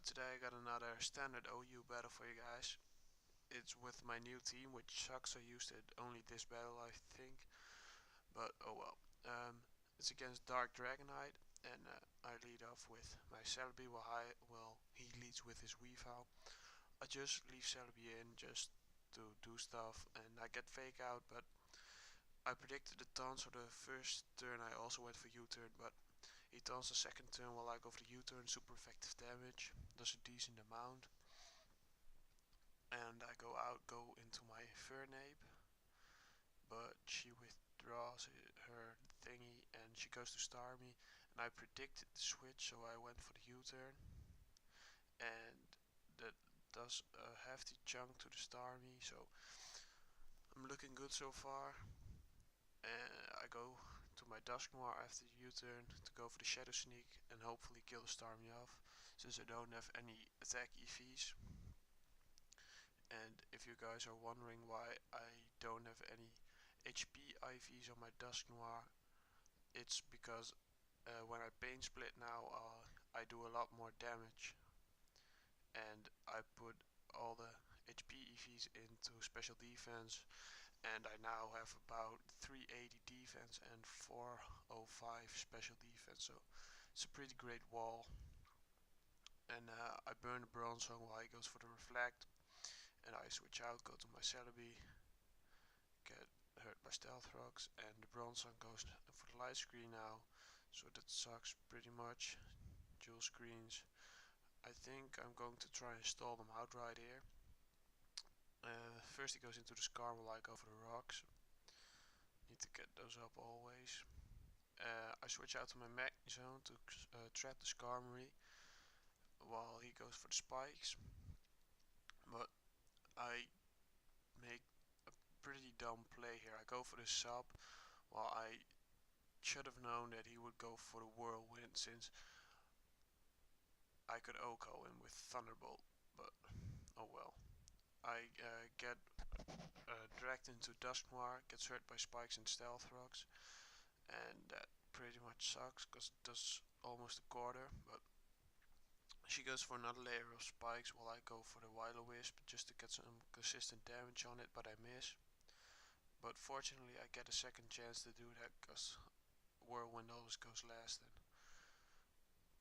Today I got another standard OU battle for you guys. It's with my new team, which sucks. I used it only this battle, I think. But oh well. It's against DarkDragonite, and I lead off with my Serebii while he leads with his Wifi. I just leave Serebii in just to do stuff, and I get fake out, but I predicted the taunt, so the first turn I also went for U-turn, but he taunts the second turn while I go for the U-turn, super effective damage, does a decent amount. And I go into my Fernape, but she withdraws her thingy and she goes to star me, and I predicted the switch, so I went for the U-turn, and that does a hefty chunk to the star me, so I'm looking good so far. And I go to my Dusk Noir after the U-turn to go for the Shadow Sneak and hopefully kill the star me off, since I don't have any attack EVs. And if you guys are wondering why I don't have any HP IVs on my Dusk Noir, it's because when I pain split now, I do a lot more damage, and I put all the HP EVs into special defense, and I now have about 380 defense and 405 special defense, so it's a pretty great wall. And I burn the Bronze Song while he goes for the Reflect, and I switch out, go to my Serebii, get hurt by stealth rocks, and the Bronze Sun goes for the light screen now, so that sucks pretty much. Jewel screens. I think I'm going to try and stall them out right here. First he goes into the Scar while I go for the rocks. Need to get those up always. I switch out to my Magni Zone to trap the Skarmory while he goes for the spikes, but I make a pretty dumb play here. I go for the sub while I should have known that he would go for the Whirlwind, since I could OHKO him with Thunderbolt, but oh well. I get dragged into Dusk Noir, gets hurt by spikes and stealth rocks, and that pretty much sucks because it does almost a quarter, but she goes for another layer of spikes while I go for the Will-O-Wisp just to get some consistent damage on it, but I miss. But fortunately I get a second chance to do that because Whirlwind always goes last,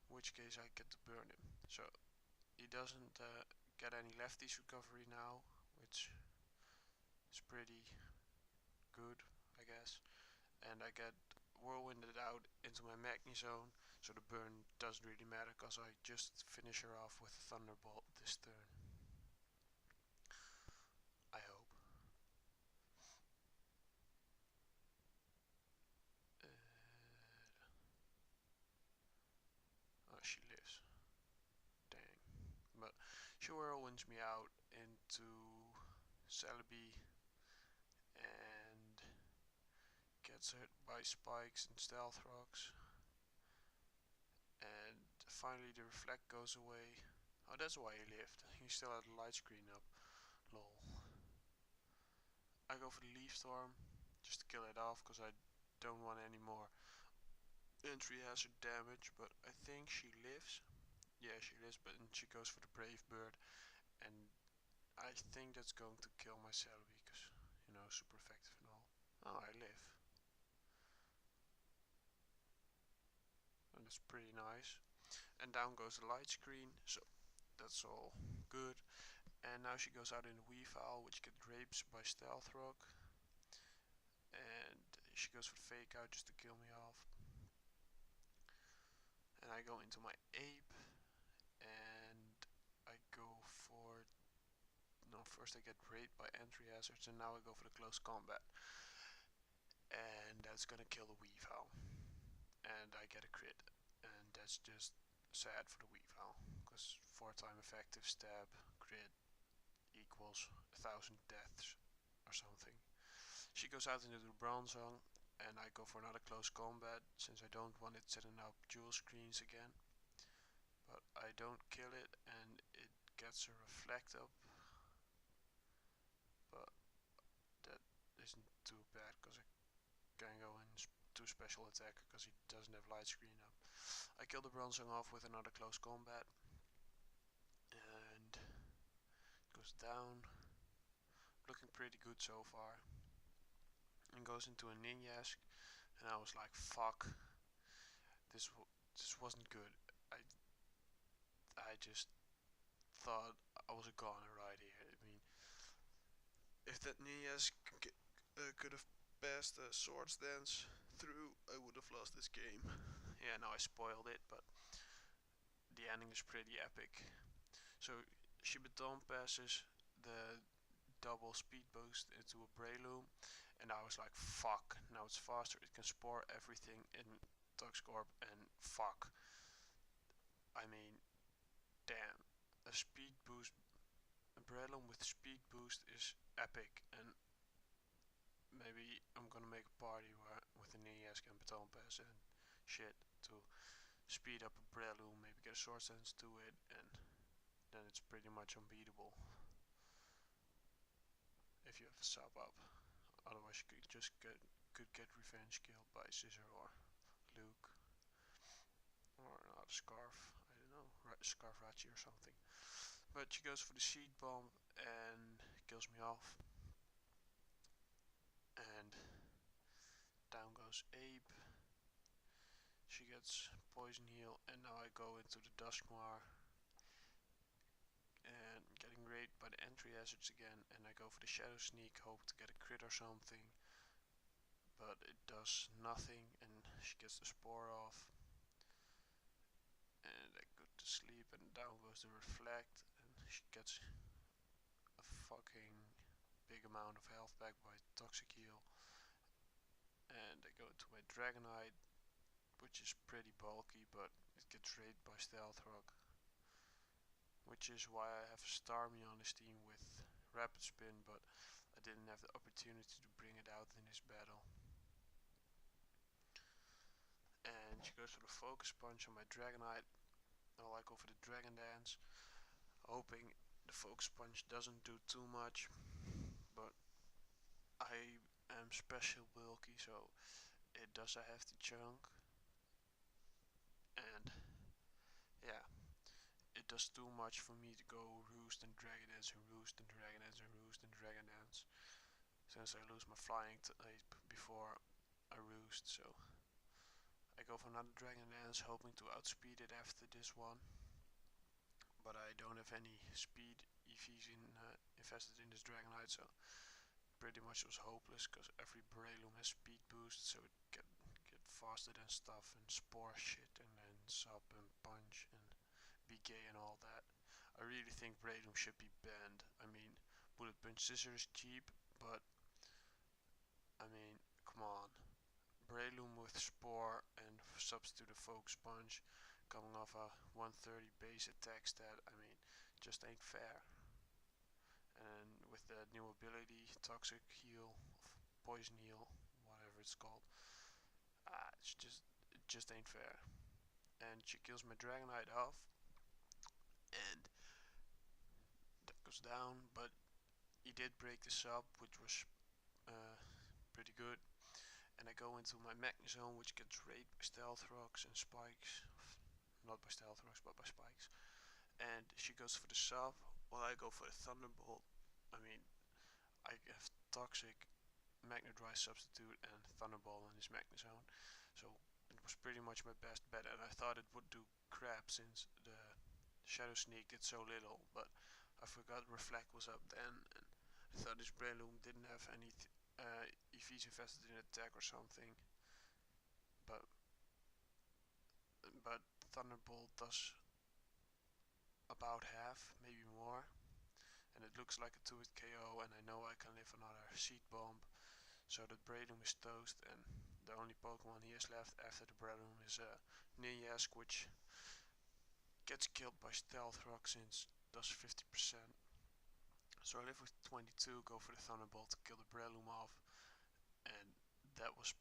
in which case I get to burn him. So he doesn't get any lefties recovery now, which is pretty good, I guess. And I get whirlwinded out into my Magni Zone, so the burn doesn't really matter because I just finish her off with a Thunderbolt this turn. I hope. Oh, she lives. Dang. But she whirlwinds me out into Serebii and gets hit by spikes and stealth rocks. And finally the reflect goes away. Oh, that's why he lived. He still had the light screen up. Lol. I go for the leaf storm just to kill it off because I don't want any more entry hazard damage, but I think she lives. Yeah, she lives, but then she goes for the brave bird, and I think that's going to kill my Serebii because, you know, super effective and all. Oh, I live. And that's pretty nice. And down goes the light screen, so that's all good. And now she goes out in the Weavile, which gets raped by stealth rock, and she goes for the fake out just to kill me off. And I go into my ape, and I go for, no, first I get raped by entry hazards, and now I go for the close combat, and that's gonna kill the Weavile, and I get a crit, and that's just sad for the Weavile, because 4-time effective stab crit equals 1,000 deaths or something. She goes out into the Bronze Zone, and I go for another close combat since I don't want it setting up jewel screens again. But I don't kill it, and it gets a reflect up, but that isn't too bad because I can go in to special attack because he doesn't have light screen up. I kill the Bronze Zone off with another close combat, goes down, looking pretty good so far, and goes into a Ninjask, and I was like, fuck, this wasn't good. I just thought I was a goner right here. I mean, if that Ninjask could have passed the Swords Dance through, I would have lost this game. Yeah, now I spoiled it, but the ending is pretty epic. So she baton passes the double speed boost into a Breloom, and I was like, fuck, now it's faster, it can spore everything in Toxic Orb, and fuck. I mean, damn, a speed boost, a Breloom with speed boost is epic, and maybe I'm gonna make a party where, with an ES and baton pass and shit to speed up a Breloom, maybe get a sword sense to it, and then it's pretty much unbeatable if you have a sub up. Otherwise, you could get revenge killed by Scizor or Luke or not Scarf. I don't know, Scarf Rachi or something. But she goes for the seed bomb and kills me off. And down goes Abe. She gets poison heal, and now I go into the Dusknoir and getting raped by the entry hazards again, and I go for the Shadow Sneak, hope to get a crit or something, but it does nothing, and she gets the spore off, and I go to sleep, and down goes the Reflect, and she gets a fucking big amount of health back by Toxic Heal, and I go into my Dragonite, which is pretty bulky, but it gets raped by Stealth Rock, which is why I have Starmie on his team with Rapid Spin, but I didn't have the opportunity to bring it out in this battle. And she goes for the Focus Punch on my Dragonite. I'll go for the Dragon Dance, hoping the Focus Punch doesn't do too much, but I am special bulky, so it does a hefty chunk, and yeah, it does too much for me to go Roost and Dragon Dance and Roost and Dragon Dance and Roost and Dragon Dance, since I lose my flying type before I Roost, so I go for another Dragon Dance, hoping to outspeed it after this one, but I don't have any speed EVs invested in this Dragonite, so pretty much was hopeless, because every Breloom has speed boost, so it get faster than stuff and spore shit and then sub and punch and be gay and all that. I really think Breloom should be banned. I mean, Bullet Punch Scizor is cheap, but I mean, come on. Breloom with Spore and substitute a Focus Punch coming off a 130 base attack stat, I mean, just ain't fair. And with the new ability, Toxic Heal, Poison Heal, whatever it's called, it just ain't fair. And she kills my Dragonite off, and that goes down, but he did break the sub, which was pretty good. And I go into my Magnezone, which gets raped by Stealth Rocks and Spikes. Not by Stealth Rocks, but by Spikes. And she goes for the sub, while I go for the Thunderbolt. I mean, I have Toxic, Magnadry Substitute, and Thunderbolt in this Magnezone. So it was pretty much my best bet, and I thought it would do crap since the Shadow Sneak did so little, but I forgot Reflect was up then, and I thought this Breloom didn't have any EVs invested in attack or something, but Thunderbolt does about half, maybe more, and it looks like a 2-hit KO, and I know I can live another Seed Bomb, so that Breloom is toast, and the only Pokemon he has left after the Breloom is Ninjask, which gets killed by Stealth Rock since it does 50%. So I live with 22, go for the Thunderbolt to kill the Breloom off, and that was,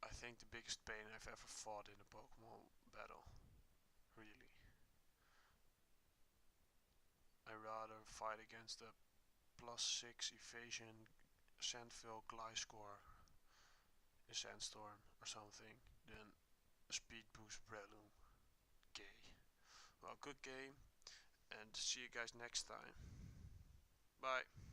I think, the biggest pain I've ever fought in a Pokemon battle. Really. I rather fight against a +6 evasion Sandville Gliscor in Sandstorm or something than a speed boost Breloom. Gay. Well, good game, and see you guys next time. Bye.